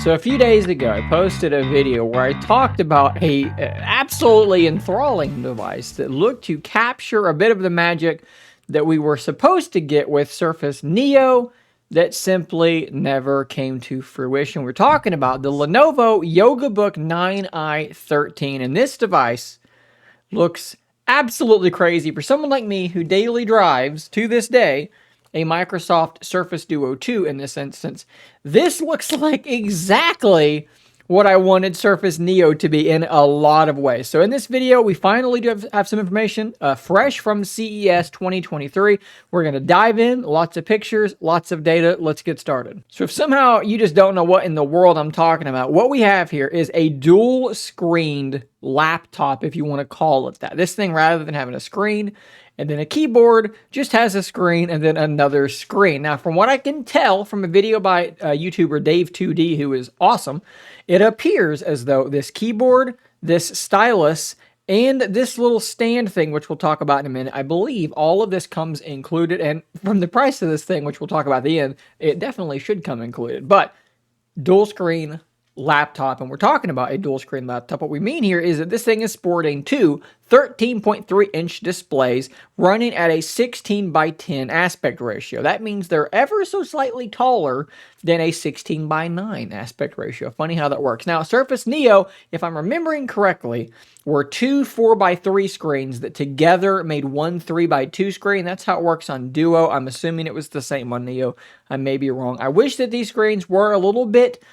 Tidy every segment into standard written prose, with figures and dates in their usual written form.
So a few days ago, I posted a video where I talked about a absolutely enthralling device that looked to capture a bit of the magic that we were supposed to get with Surface Neo that simply never came to fruition. We're talking about the Lenovo YogaBook 9i13, and this device looks absolutely crazy for someone like me who daily drives, to this day, a Microsoft Surface Duo 2 in this instance. This looks like exactly what I wanted Surface Neo to be in a lot of ways. So in this video, we finally do have some information fresh from CES 2023. We're going to dive in, lots of pictures, lots of data. Let's get started. So if somehow you just don't know what in the world I'm talking about, what we have here is a dual screened laptop, if you want to call it that. This thing, rather than having a screen and then a keyboard, just has a screen and then another screen. Now, from what I can tell from a video by YouTuber Dave2D, who is awesome, it appears as though this keyboard, this stylus, and this little stand thing, which we'll talk about in a minute, I believe all of this comes included. And from the price of this thing, which we'll talk about at the end, it definitely should come included. But dual screen laptop, and we're talking about a dual screen laptop. What we mean here is that this thing is sporting two 13.3-inch displays running at a 16:10 aspect ratio. That means they're ever so slightly taller than a 16:9 aspect ratio. Funny how that works. Now, Surface Neo, if I'm remembering correctly, were two 4:3 screens that together made one 3:2 screen. That's how it works on Duo. I'm assuming it was the same on Neo. I may be wrong. I wish that these screens were a little bit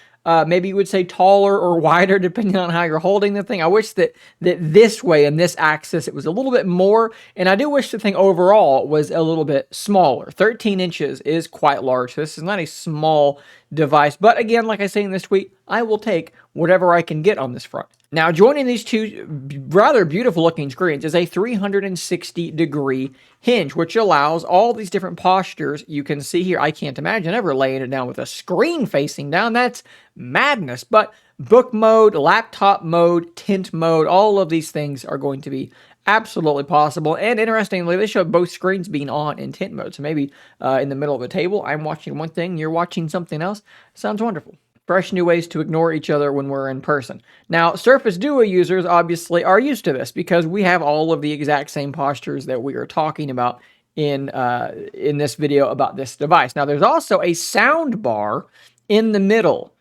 maybe you would say taller or wider, depending on how you're holding the thing. I wish that this way, in this axis, it was a little bit more. And I do wish the thing overall was a little bit smaller. 13 inches is quite large. This is not a small device. But again, like I say in this tweet, I will take whatever I can get on this front. Now, joining these two rather beautiful looking screens is a 360-degree hinge, which allows all these different postures you can see here. I can't imagine ever laying it down with a screen facing down. That's madness. But book mode, laptop mode, tint mode, all of these things are going to be absolutely possible. And interestingly, they show both screens being on in tint mode. So maybe in the middle of a table, I'm watching one thing, you're watching something else. Sounds wonderful. Fresh new ways to ignore each other when we're in person. Now, Surface Duo users obviously are used to this because we have all of the exact same postures that we are talking about in this video about this device. Now, there's also a sound bar in the middle.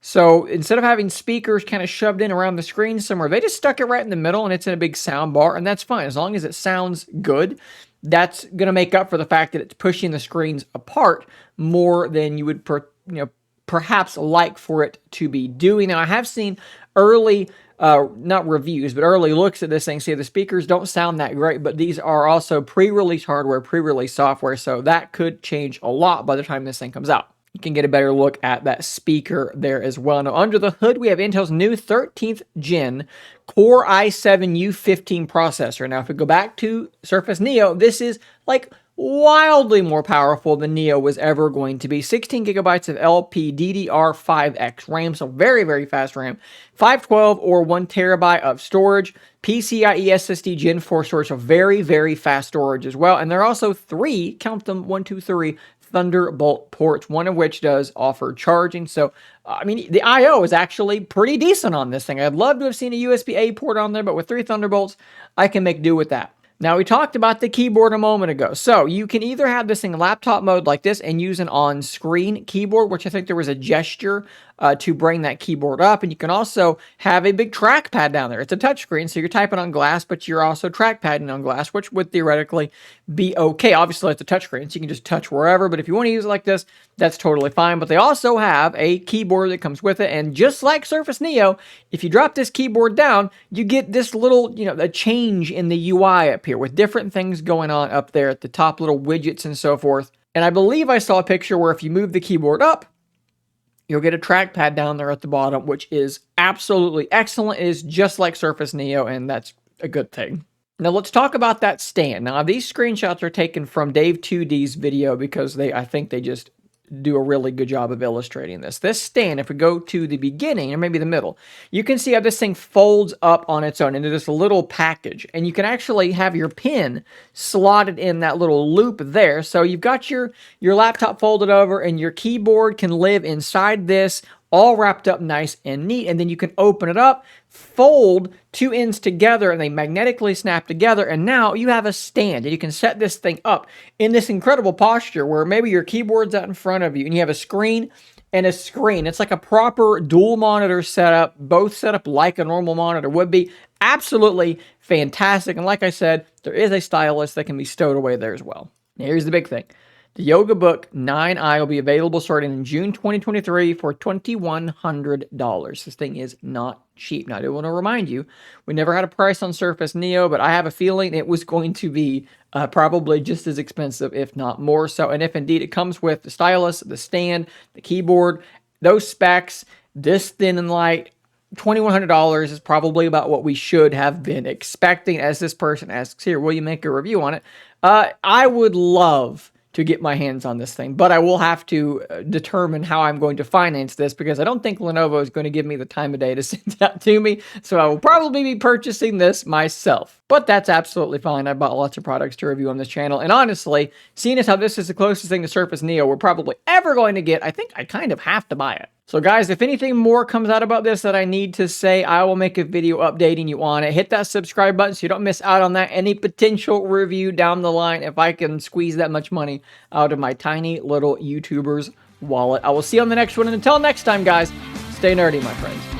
So instead of having speakers kind of shoved in around the screen somewhere, they just stuck it right in the middle and it's in a big sound bar, and that's fine. As long as it sounds good, that's going to make up for the fact that it's pushing the screens apart more than you would perhaps like for it to be doing. Now, I have seen early, not reviews, but early looks at this thing. See, the speakers don't sound that great, but these are also pre-release hardware, pre-release software, so that could change a lot by the time this thing comes out. You can get a better look at that speaker there as well. Now, under the hood, we have Intel's new 13th gen Core i7 U15 processor. Now, if we go back to Surface Neo, this is like wildly more powerful than Neo was ever going to be. 16 gigabytes of LPDDR5X RAM, so very, very fast RAM. 512 or 1 terabyte of storage. PCIe SSD Gen 4 storage, so very, very fast storage as well. And there are also three, count them, 1, 2, 3, Thunderbolt ports, one of which does offer charging. So, I mean, the I/O is actually pretty decent on this thing. I'd love to have seen a USB-A port on there, but with 3 Thunderbolts, I can make do with that. Now, we talked about the keyboard a moment ago. So you can either have this thing in laptop mode like this and use an on-screen keyboard, which I think there was a gesture to bring that keyboard up. And you can also have a big trackpad down there. It's a touchscreen, so you're typing on glass, but you're also trackpadding on glass, which would theoretically be okay. Obviously, it's a touchscreen, so you can just touch wherever. But if you want to use it like this, that's totally fine. But they also have a keyboard that comes with it. And just like Surface Neo, if you drop this keyboard down, you get this little, a change in the UI up here with different things going on up there at the top, little widgets and so forth. And I believe I saw a picture where if you move the keyboard up, you'll get a trackpad down there at the bottom, which is absolutely excellent. It is just like Surface Neo, and that's a good thing. Now, let's talk about that stand. Now, these screenshots are taken from Dave2D's video because I think they just do a really good job of illustrating this. This stand, if we go to the beginning, or maybe the middle, you can see how this thing folds up on its own into this little package. And you can actually have your pen slotted in that little loop there. So you've got your laptop folded over, and your keyboard can live inside this, all wrapped up nice and neat. And then you can open it up, fold two ends together, and they magnetically snap together. And now you have a stand, and you can set this thing up in this incredible posture where maybe your keyboard's out in front of you and you have a screen and a screen. It's like a proper dual monitor setup, both set up like a normal monitor would be. Absolutely fantastic. And like I said, there is a stylus that can be stowed away there as well. Now, here's the big thing. The YogaBook 9i will be available starting in June 2023 for $2,100. This thing is not cheap. Now, I do want to remind you, we never had a price on Surface Neo, but I have a feeling it was going to be probably just as expensive, if not more so. And if indeed it comes with the stylus, the stand, the keyboard, those specs, this thin and light, $2,100 is probably about what we should have been expecting. As this person asks here, will you make a review on it? I would love to get my hands on this thing, but I will have to determine how I'm going to finance this because I don't think Lenovo is going to give me the time of day to send it out to me, so I will probably be purchasing this myself. But that's absolutely fine. I bought lots of products to review on this channel, and honestly, seeing as how this is the closest thing to Surface Neo we're probably ever going to get, I think I kind of have to buy it. So guys, if anything more comes out about this that I need to say, I will make a video updating you on it. Hit that subscribe button so you don't miss out on that. Any potential review down the line if I can squeeze that much money out of my tiny little YouTuber's wallet. I will see you on the next one. And until next time, guys, stay nerdy, my friends.